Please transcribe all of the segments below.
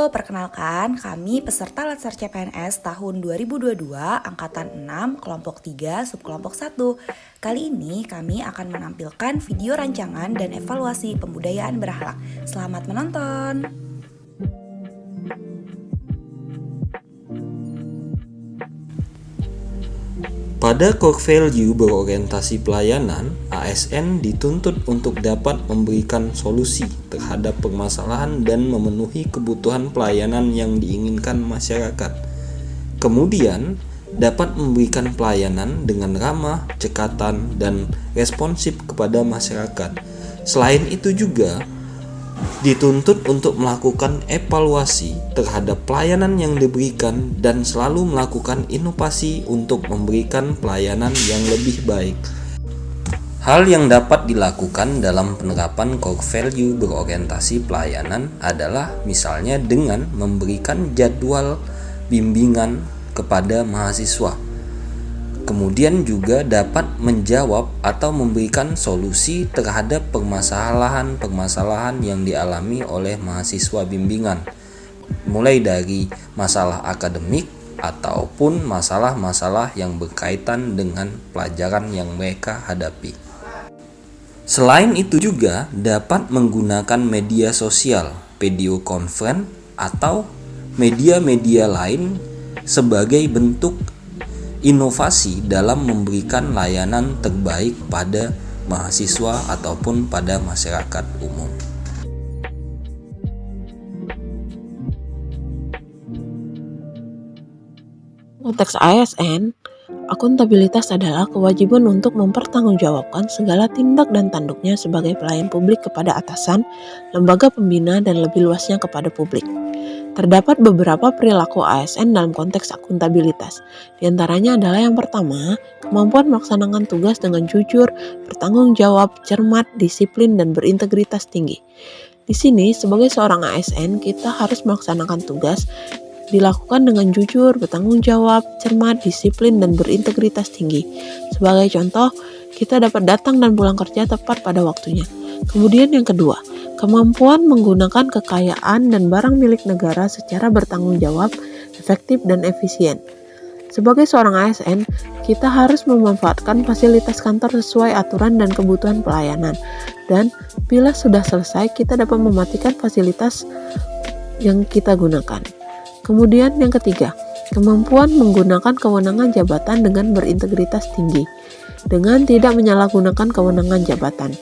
Perkenalkan kami peserta Latsar CPNS tahun 2022 Angkatan 6 Kelompok 3 Subkelompok 1. Kali ini kami akan menampilkan video rancangan dan evaluasi pembudayaan berakhlak. Selamat menonton! Pada core value berorientasi pelayanan, ASN dituntut untuk dapat memberikan solusi terhadap permasalahan dan memenuhi kebutuhan pelayanan yang diinginkan masyarakat. Kemudian, dapat memberikan pelayanan dengan ramah, cekatan, dan responsif kepada masyarakat. Selain itu juga dituntut untuk melakukan evaluasi terhadap pelayanan yang diberikan dan selalu melakukan inovasi untuk memberikan pelayanan yang lebih baik. Hal yang dapat dilakukan dalam penerapan core value berorientasi pelayanan adalah misalnya dengan memberikan jadwal bimbingan kepada mahasiswa. Kemudian juga dapat menjawab atau memberikan solusi terhadap permasalahan-permasalahan yang dialami oleh mahasiswa bimbingan, mulai dari masalah akademik ataupun masalah-masalah yang berkaitan dengan pelajaran yang mereka hadapi. Selain itu juga dapat menggunakan media sosial, video conference, atau media-media lain sebagai bentuk inovasi dalam memberikan layanan terbaik pada mahasiswa ataupun pada masyarakat umum. Konteks ASN, akuntabilitas adalah kewajiban untuk mempertanggungjawabkan segala tindak dan tanduknya sebagai pelayan publik kepada atasan, lembaga pembina, dan lebih luasnya kepada publik. Terdapat beberapa perilaku ASN dalam konteks akuntabilitas. Di antaranya adalah yang pertama, kemampuan melaksanakan tugas dengan jujur, bertanggung jawab, cermat, disiplin, dan berintegritas tinggi. Di sini, sebagai seorang ASN, kita harus melaksanakan tugas dilakukan dengan jujur, bertanggung jawab, cermat, disiplin, dan berintegritas tinggi. Sebagai contoh, kita dapat datang dan pulang kerja tepat pada waktunya. Kemudian yang kedua, kemampuan menggunakan kekayaan dan barang milik negara secara bertanggung jawab, efektif, dan efisien. Sebagai seorang ASN, kita harus memanfaatkan fasilitas kantor sesuai aturan dan kebutuhan pelayanan. Dan bila sudah selesai, kita dapat mematikan fasilitas yang kita gunakan. Kemudian yang ketiga, kemampuan menggunakan kewenangan jabatan dengan berintegritas tinggi, dengan tidak menyalahgunakan kewenangan jabatan.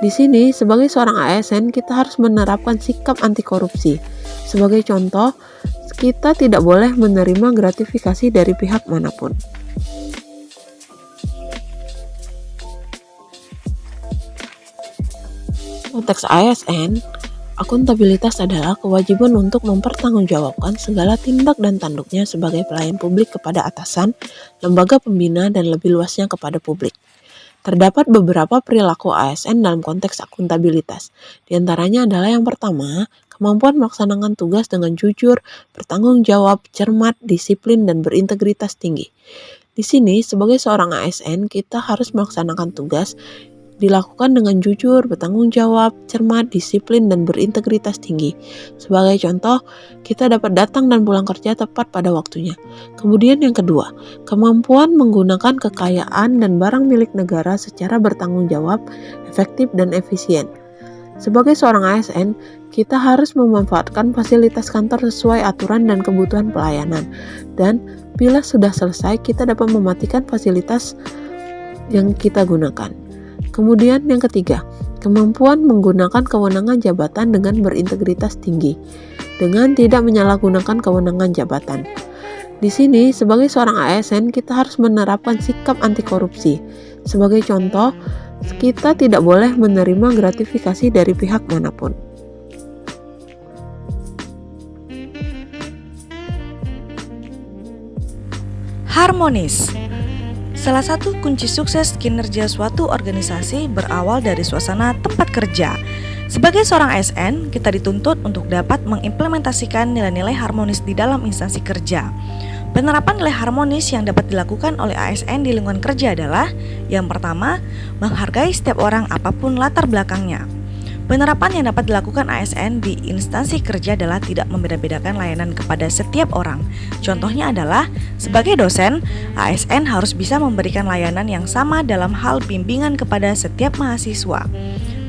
Di sini, sebagai seorang ASN, kita harus menerapkan sikap anti korupsi. Sebagai contoh, kita tidak boleh menerima gratifikasi dari pihak manapun. Konteks ASN, akuntabilitas adalah kewajiban untuk mempertanggungjawabkan segala tindak dan tanduknya sebagai pelayan publik kepada atasan, lembaga pembina, dan lebih luasnya kepada publik. Terdapat beberapa perilaku ASN dalam konteks akuntabilitas. Di antaranya adalah yang pertama, kemampuan melaksanakan tugas dengan jujur, bertanggung jawab, cermat, disiplin, dan berintegritas tinggi. Di sini, sebagai seorang ASN, kita harus melaksanakan tugas dilakukan dengan jujur, bertanggung jawab, cermat, disiplin, dan berintegritas tinggi. Sebagai contoh, kita dapat datang dan pulang kerja tepat pada waktunya. Kemudian yang kedua, kemampuan menggunakan kekayaan dan barang milik negara secara bertanggung jawab, efektif, dan efisien. Sebagai seorang ASN, kita harus memanfaatkan fasilitas kantor sesuai aturan dan kebutuhan pelayanan. Dan bila sudah selesai, kita dapat mematikan fasilitas yang kita gunakan. Kemudian yang ketiga, kemampuan menggunakan kewenangan jabatan dengan berintegritas tinggi, dengan tidak menyalahgunakan kewenangan jabatan. Di sini, sebagai seorang ASN, kita harus menerapkan sikap anti korupsi. Sebagai contoh, kita tidak boleh menerima gratifikasi dari pihak manapun. Harmonis. Salah satu kunci sukses kinerja suatu organisasi berawal dari suasana tempat kerja. Sebagai seorang ASN, kita dituntut untuk dapat mengimplementasikan nilai-nilai harmonis di dalam instansi kerja. Penerapan nilai harmonis yang dapat dilakukan oleh ASN di lingkungan kerja adalah yang pertama, menghargai setiap orang apapun latar belakangnya. Penerapan yang dapat dilakukan ASN di instansi kerja adalah tidak membeda-bedakan layanan kepada setiap orang. Contohnya adalah, sebagai dosen, ASN harus bisa memberikan layanan yang sama dalam hal bimbingan kepada setiap mahasiswa.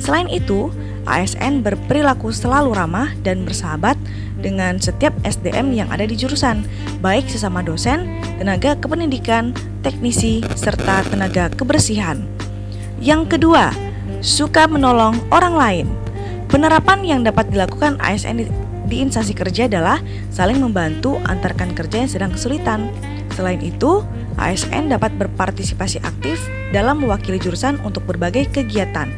Selain itu, ASN berperilaku selalu ramah dan bersahabat dengan setiap SDM yang ada di jurusan, baik sesama dosen, tenaga kependidikan, teknisi, serta tenaga kebersihan. Yang kedua, suka menolong orang lain. Penerapan yang dapat dilakukan ASN di instansi kerja adalah saling membantu antar rekan kerja yang sedang kesulitan. Selain itu, ASN dapat berpartisipasi aktif dalam mewakili jurusan untuk berbagai kegiatan.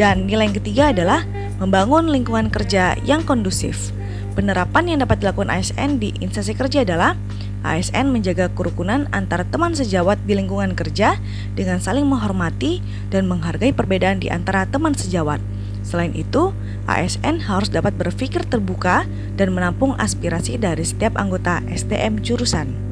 Dan nilai yang ketiga adalah membangun lingkungan kerja yang kondusif. Penerapan yang dapat dilakukan ASN di instansi kerja adalah ASN menjaga kerukunan antar teman sejawat di lingkungan kerja dengan saling menghormati dan menghargai perbedaan di antara teman sejawat. Selain itu, ASN harus dapat berpikir terbuka dan menampung aspirasi dari setiap anggota SDM jurusan.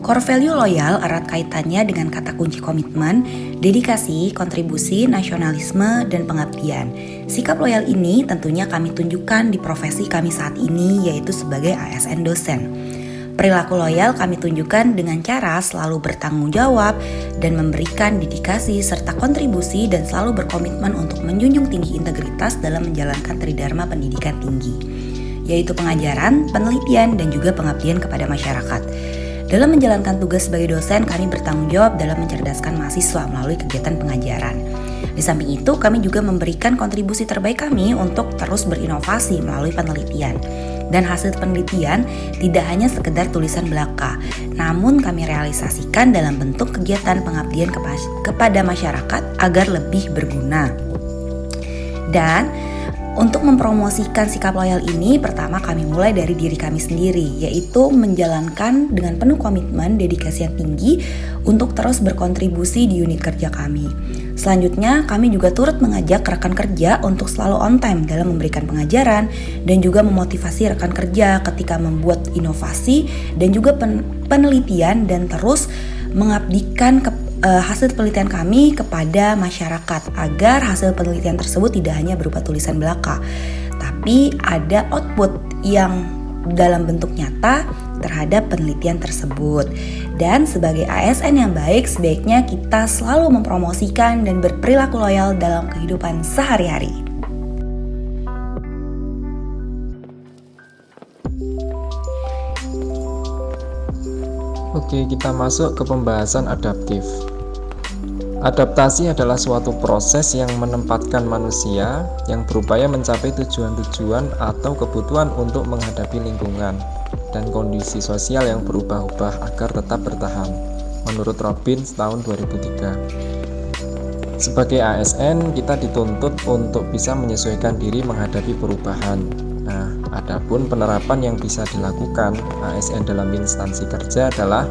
Core value loyal erat kaitannya dengan kata kunci komitmen, dedikasi, kontribusi, nasionalisme, dan pengabdian. Sikap loyal ini tentunya kami tunjukkan di profesi kami saat ini, yaitu sebagai ASN dosen. Perilaku loyal kami tunjukkan dengan cara selalu bertanggung jawab dan memberikan dedikasi serta kontribusi dan selalu berkomitmen untuk menjunjung tinggi integritas dalam menjalankan tridharma pendidikan tinggi, yaitu pengajaran, penelitian, dan juga pengabdian kepada masyarakat. Dalam menjalankan tugas sebagai dosen, kami bertanggung jawab dalam mencerdaskan mahasiswa melalui kegiatan pengajaran. Di samping itu, kami juga memberikan kontribusi terbaik kami untuk terus berinovasi melalui penelitian. Dan hasil penelitian tidak hanya sekedar tulisan belaka, namun kami realisasikan dalam bentuk kegiatan pengabdian kepada masyarakat agar lebih berguna. Dan untuk mempromosikan sikap loyal ini, pertama kami mulai dari diri kami sendiri, yaitu menjalankan dengan penuh komitmen, dedikasi yang tinggi untuk terus berkontribusi di unit kerja kami. Selanjutnya, kami juga turut mengajak rekan kerja untuk selalu on time dalam memberikan pengajaran dan juga memotivasi rekan kerja ketika membuat inovasi dan juga penelitian dan terus mengabdikan hasil penelitian kami kepada masyarakat agar hasil penelitian tersebut tidak hanya berupa tulisan belaka, tapi ada output yang dalam bentuk nyata terhadap penelitian tersebut. Dan sebagai ASN yang baik, sebaiknya kita selalu mempromosikan dan berperilaku loyal dalam kehidupan sehari-hari. Oke, kita masuk ke pembahasan adaptif. Adaptasi adalah suatu proses yang menempatkan manusia yang berupaya mencapai tujuan-tujuan atau kebutuhan untuk menghadapi lingkungan dan kondisi sosial yang berubah-ubah agar tetap bertahan, menurut Robbins tahun 2003. Sebagai ASN, kita dituntut untuk bisa menyesuaikan diri menghadapi perubahan. Nah, adapun penerapan yang bisa dilakukan ASN dalam instansi kerja adalah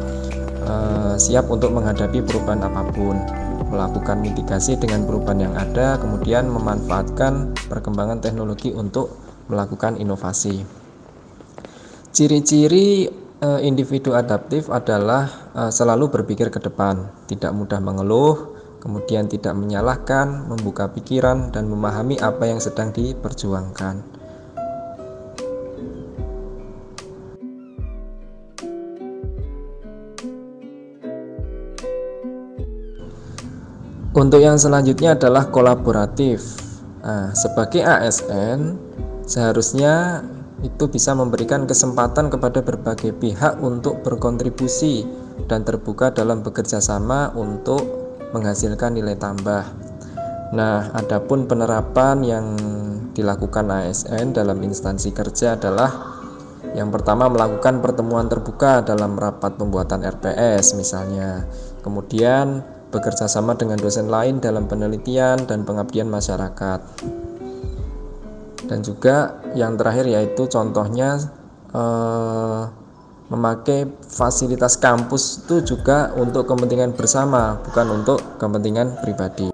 siap untuk menghadapi perubahan apapun, melakukan mitigasi dengan perubahan yang ada, kemudian memanfaatkan perkembangan teknologi untuk melakukan inovasi. Ciri-ciri individu adaptif adalah selalu berpikir ke depan, tidak mudah mengeluh, kemudian tidak menyalahkan, membuka pikiran, dan memahami apa yang sedang diperjuangkan. Untuk yang selanjutnya adalah kolaboratif. Sebagai ASN, seharusnya itu bisa memberikan kesempatan kepada berbagai pihak untuk berkontribusi dan terbuka dalam bekerja sama untuk menghasilkan nilai tambah. Nah, adapun penerapan yang dilakukan ASN dalam instansi kerja adalah yang pertama, melakukan pertemuan terbuka dalam rapat pembuatan RPS misalnya. Kemudian bekerja sama dengan dosen lain dalam penelitian dan pengabdian masyarakat. Dan juga yang terakhir yaitu contohnya memakai fasilitas kampus itu juga untuk kepentingan bersama, bukan untuk kepentingan pribadi.